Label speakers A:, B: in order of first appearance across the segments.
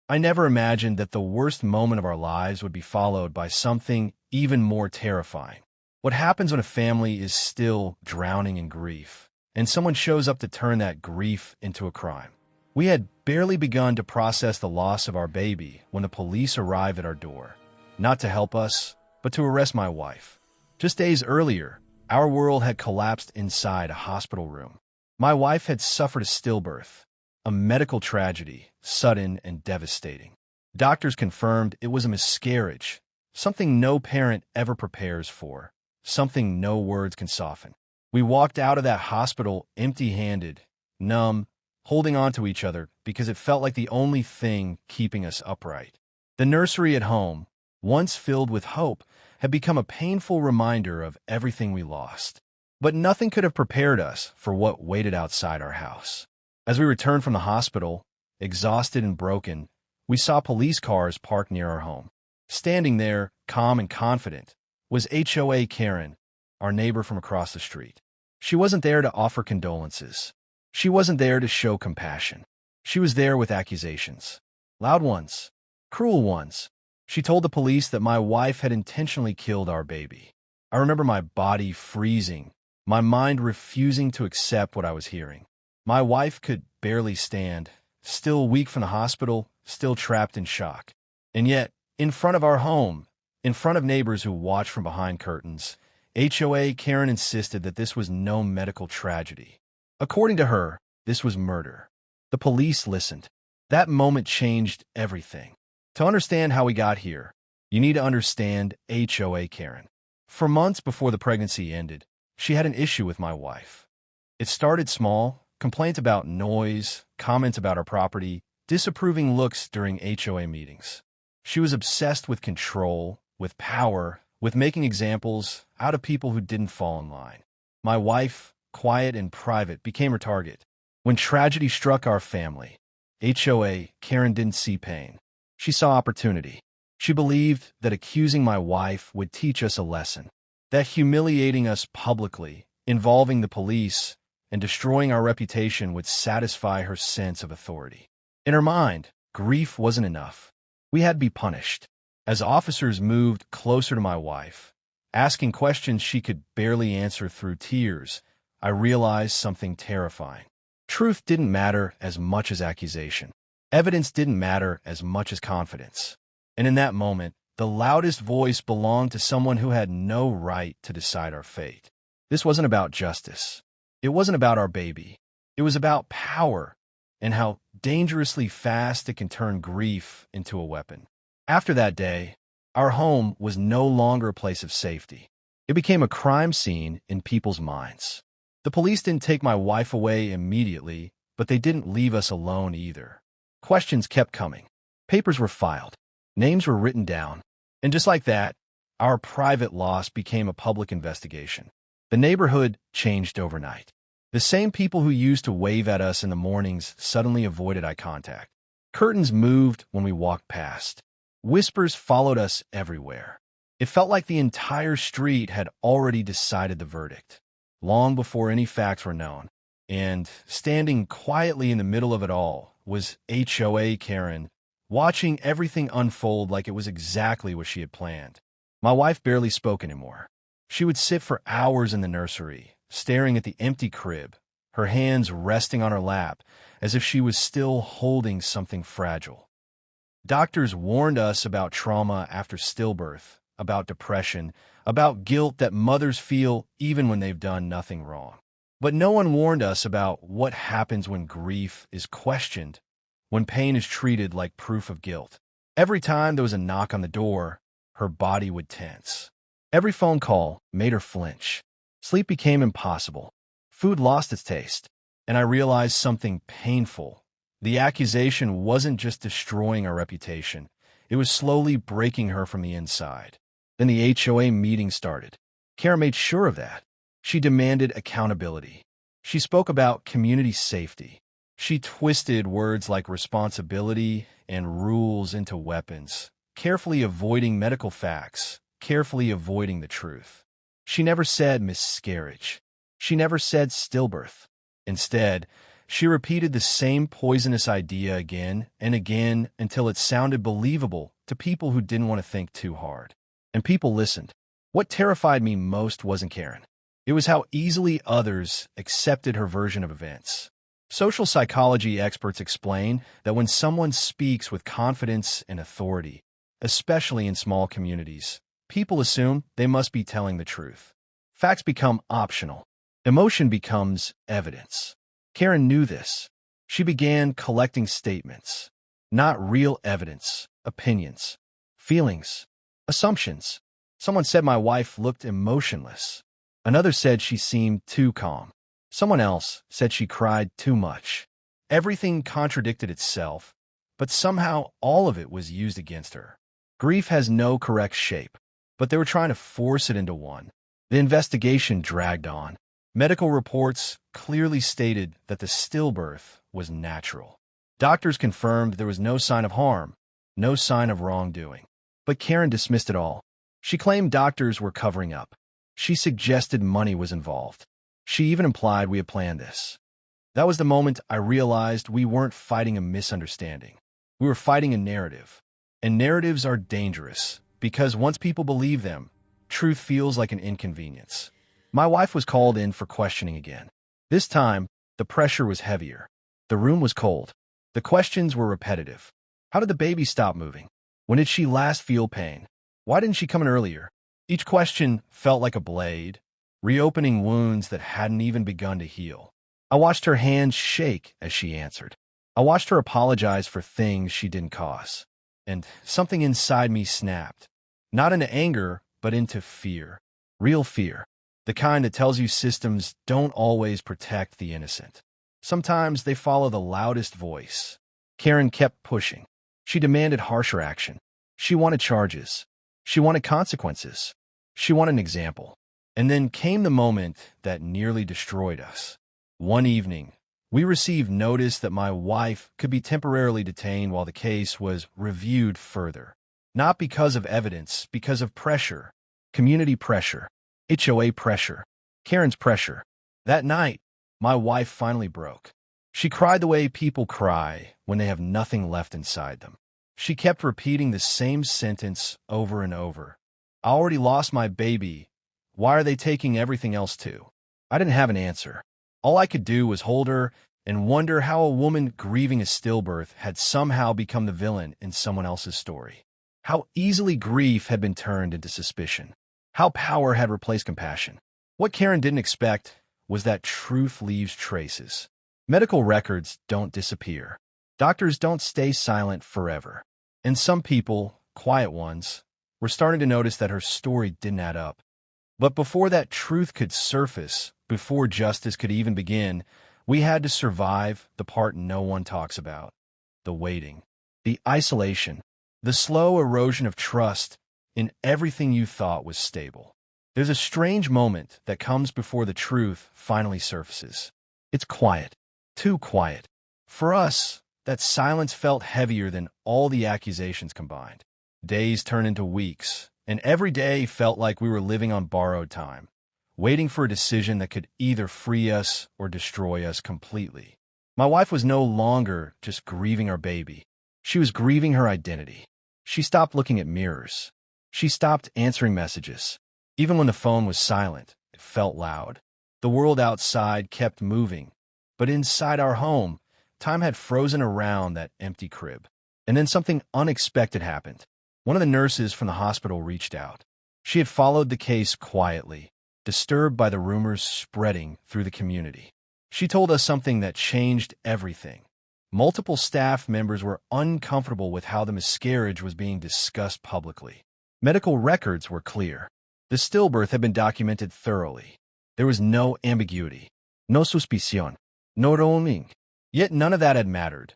A: I never imagined that the worst moment of our lives would be followed by something even more terrifying. What happens when a family is still drowning in grief, and someone shows up to turn that grief into a crime? We had barely begun to process the loss of our baby when the police arrived at our door, not to help us, but to arrest my wife. Just days earlier, our world had collapsed inside a hospital room. My wife had suffered a stillbirth, a medical tragedy, sudden and devastating. Doctors confirmed it was a miscarriage, something no parent ever prepares for, something no words can soften. We walked out of that hospital empty-handed, numb, holding on to each other because it felt like the only thing keeping us upright. The nursery at home, once filled with hope, had become a painful reminder of everything we lost. But nothing could have prepared us for what waited outside our house. As we returned from the hospital, exhausted and broken, we saw police cars parked near our home. Standing there, calm and confident, was HOA Karen, our neighbor from across the street. She wasn't there to offer condolences. She wasn't there to show compassion. She was there with accusations. Loud ones. Cruel ones. She told the police that my wife had intentionally killed our baby. I remember my body freezing, my mind refusing to accept what I was hearing. My wife could barely stand, still weak from the hospital, still trapped in shock. And yet, in front of our home, in front of neighbors who watched from behind curtains, HOA Karen insisted that this was no medical tragedy. According to her, this was murder. The police listened. That moment changed everything. To understand how we got here, you need to understand HOA Karen. For months before the pregnancy ended, she had an issue with my wife. It started small, complaints about noise, comments about our property, disapproving looks during HOA meetings. She was obsessed with control, with power, with making examples out of people who didn't fall in line. My wife, quiet and private, became her target. When tragedy struck our family, HOA Karen didn't see pain. She saw opportunity. She believed that accusing my wife would teach us a lesson, that humiliating us publicly, involving the police, and destroying our reputation would satisfy her sense of authority. In her mind, grief wasn't enough. We had to be punished. As officers moved closer to my wife, asking questions she could barely answer through tears, I realized something terrifying. Truth didn't matter as much as accusation. Evidence didn't matter as much as confidence. And in that moment, the loudest voice belonged to someone who had no right to decide our fate. This wasn't about justice. It wasn't about our baby. It was about power and how dangerously fast it can turn grief into a weapon. After that day, our home was no longer a place of safety. It became a crime scene in people's minds. The police didn't take my wife away immediately, but they didn't leave us alone either. Questions kept coming. Papers were filed. Names were written down. And just like that, our private loss became a public investigation. The neighborhood changed overnight. The same people who used to wave at us in the mornings suddenly avoided eye contact. Curtains moved when we walked past. Whispers followed us everywhere. It felt like the entire street had already decided the verdict, long before any facts were known. And standing quietly in the middle of it all was HOA Karen, watching everything unfold like it was exactly what she had planned. My wife barely spoke anymore. She would sit for hours in the nursery, staring at the empty crib, her hands resting on her lap, as if she was still holding something fragile. Doctors warned us about trauma after stillbirth, about depression, about guilt that mothers feel even when they've done nothing wrong. But no one warned us about what happens when grief is questioned, when pain is treated like proof of guilt. Every time there was a knock on the door, her body would tense. Every phone call made her flinch. Sleep became impossible. Food lost its taste. And I realized something painful. The accusation wasn't just destroying our reputation. It was slowly breaking her from the inside. Then the HOA meeting started. Karen made sure of that. She demanded accountability. She spoke about community safety. She twisted words like responsibility and rules into weapons, carefully avoiding medical facts, carefully avoiding the truth. She never said miscarriage. She never said stillbirth. Instead, She repeated the same poisonous idea again and again until it sounded believable to people who didn't want to think too hard. And people listened. What terrified me most wasn't Karen. It was how easily others accepted her version of events. Social psychology experts explain that when someone speaks with confidence and authority, especially in small communities, people assume they must be telling the truth. Facts become optional. Emotion becomes evidence. Karen knew this. She began collecting statements, not real evidence, opinions, feelings, assumptions. Someone said my wife looked emotionless. Another said she seemed too calm. Someone else said she cried too much. Everything contradicted itself, but somehow all of it was used against her. Grief has no correct shape, but they were trying to force it into one. The investigation dragged on. Medical reports clearly stated that the stillbirth was natural. Doctors confirmed there was no sign of harm, no sign of wrongdoing. But Karen dismissed it all. She claimed doctors were covering up. She suggested money was involved. She even implied we had planned this. That was the moment I realized we weren't fighting a misunderstanding. We were fighting a narrative. And narratives are dangerous because once people believe them, truth feels like an inconvenience. My wife was called in for questioning again. This time, the pressure was heavier. The room was cold. The questions were repetitive. How did the baby stop moving? When did she last feel pain? Why didn't she come in earlier? Each question felt like a blade, reopening wounds that hadn't even begun to heal. I watched her hands shake as she answered. I watched her apologize for things she didn't cause. And something inside me snapped. Not into anger, but into fear. Real fear. The kind that tells you systems don't always protect the innocent. Sometimes they follow the loudest voice. Karen kept pushing. She demanded harsher action. She wanted charges. She wanted consequences. She wanted an example. And then came the moment that nearly destroyed us. One evening, we received notice that my wife could be temporarily detained while the case was reviewed further. Not because of evidence, because of pressure. Community pressure. HOA pressure. Karen's pressure. That night, my wife finally broke. She cried the way people cry when they have nothing left inside them. She kept repeating the same sentence over and over. I already lost my baby. Why are they taking everything else too? I didn't have an answer. All I could do was hold her and wonder how a woman grieving a stillbirth had somehow become the villain in someone else's story. How easily grief had been turned into suspicion. How power had replaced compassion. What Karen didn't expect was that truth leaves traces. Medical records don't disappear. Doctors don't stay silent forever. And some people, quiet ones, were starting to notice that her story didn't add up. But before that truth could surface, before justice could even begin, we had to survive the part no one talks about. The waiting, the isolation, the slow erosion of trust in everything you thought was stable. There's a strange moment that comes before the truth finally surfaces. It's quiet, too quiet. For us, that silence felt heavier than all the accusations combined. Days turned into weeks, and every day felt like we were living on borrowed time, waiting for a decision that could either free us or destroy us completely. My wife was no longer just grieving our baby. She was grieving her identity. She stopped looking at mirrors. She stopped answering messages. Even when the phone was silent, it felt loud. The world outside kept moving, but inside our home, time had frozen around that empty crib. And then something unexpected happened. One of the nurses from the hospital reached out. She had followed the case quietly, disturbed by the rumors spreading through the community. She told us something that changed everything. Multiple staff members were uncomfortable with how the miscarriage was being discussed publicly. Medical records were clear. The stillbirth had been documented thoroughly. There was no ambiguity, no suspicion, no roaming. Yet none of that had mattered.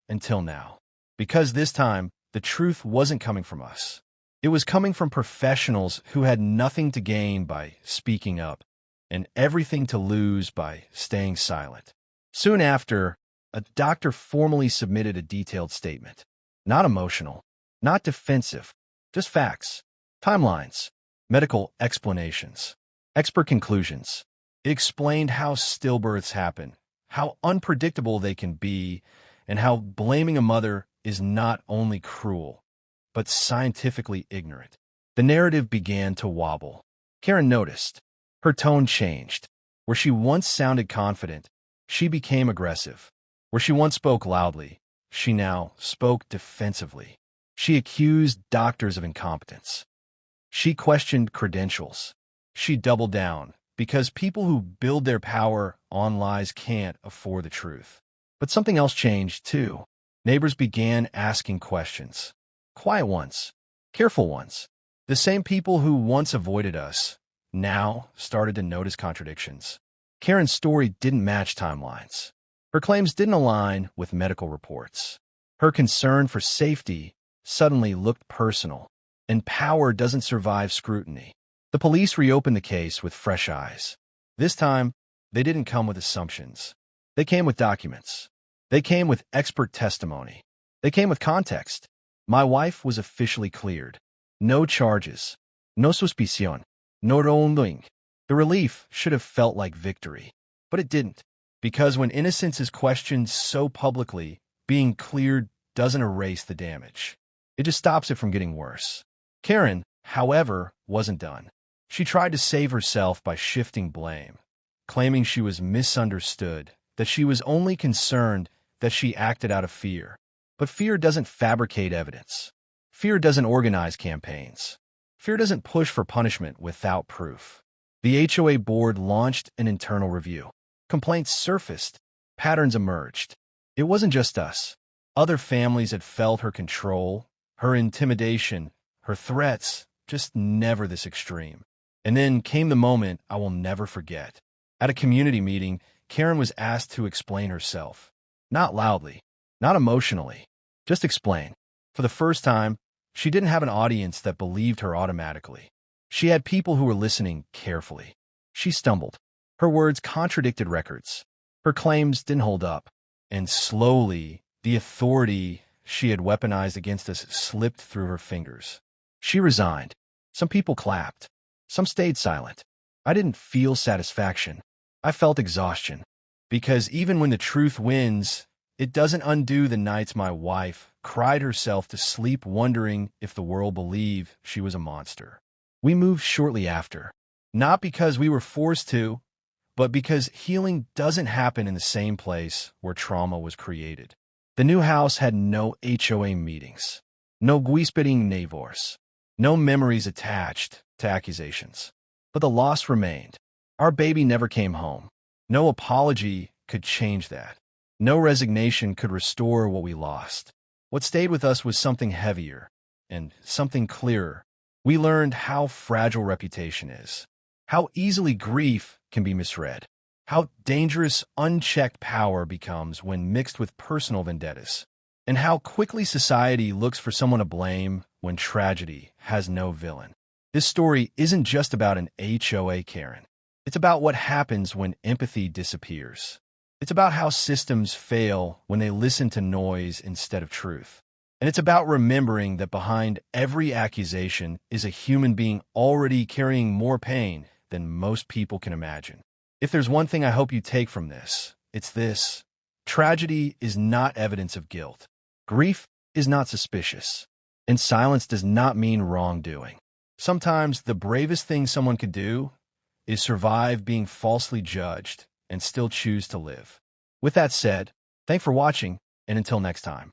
A: Until now. Because this time, the truth wasn't coming from us. It was coming from professionals who had nothing to gain by speaking up and everything to lose by staying silent. Soon after, a doctor formally submitted a detailed statement. Not emotional, not defensive, just facts, timelines, medical explanations, expert conclusions. It explained how stillbirths happen, how unpredictable they can be, and how blaming a mother is not only cruel, but scientifically ignorant. The narrative began to wobble. Karen noticed. Her tone changed. Where she once sounded confident, she became aggressive. Where she once spoke loudly, she now spoke defensively. She accused doctors of incompetence. She questioned credentials. She doubled down, because people who build their power on lies can't afford the truth. But something else changed, too. Neighbors began asking questions. Quiet ones, careful ones. The same people who once avoided us now started to notice contradictions. Karen's story didn't match timelines. Her claims didn't align with medical reports. Her concern for safety suddenly looked personal, and power doesn't survive scrutiny. The police reopened the case with fresh eyes. This time, they didn't come with assumptions. They came with documents. They came with expert testimony. They came with context. My wife was officially cleared. No charges. No suspicion. No wrongdoing. The relief should have felt like victory. But it didn't. Because when innocence is questioned so publicly, being cleared doesn't erase the damage. It just stops it from getting worse. Karen, however, wasn't done. She tried to save herself by shifting blame, claiming she was misunderstood, that she was only concerned, that she acted out of fear. But fear doesn't fabricate evidence. Fear doesn't organize campaigns. Fear doesn't push for punishment without proof. The HOA board launched an internal review. Complaints surfaced. Patterns emerged. It wasn't just us. Other families had felt her control, her intimidation, her threats, just never this extreme. And then came the moment I will never forget. At a community meeting, Karen was asked to explain herself. Not loudly, not emotionally, just explain. For the first time, she didn't have an audience that believed her automatically. She had people who were listening carefully. She stumbled. Her words contradicted records. Her claims didn't hold up. And slowly, the authority she had weaponized against us slipped through her fingers. She resigned. Some people clapped. Some stayed silent. I didn't feel satisfaction. I felt exhaustion. Because even when the truth wins, it doesn't undo the nights my wife cried herself to sleep wondering if the world believed she was a monster. We moved shortly after. Not because we were forced to, but because healing doesn't happen in the same place where trauma was created. The new house had no HOA meetings, no whispering neighbors, no memories attached to accusations. But the loss remained. Our baby never came home. No apology could change that. No resignation could restore what we lost. What stayed with us was something heavier and something clearer. We learned how fragile reputation is, how easily grief can be misread, how dangerous unchecked power becomes when mixed with personal vendettas, and how quickly society looks for someone to blame when tragedy has no villain. This story isn't just about an HOA Karen. It's about what happens when empathy disappears. It's about how systems fail when they listen to noise instead of truth. And it's about remembering that behind every accusation is a human being already carrying more pain than most people can imagine. If there's one thing I hope you take from this, it's this. Tragedy is not evidence of guilt. Grief is not suspicious. And silence does not mean wrongdoing. Sometimes the bravest thing someone could do is survive being falsely judged and still choose to live. With that said, thanks for watching, and until next time.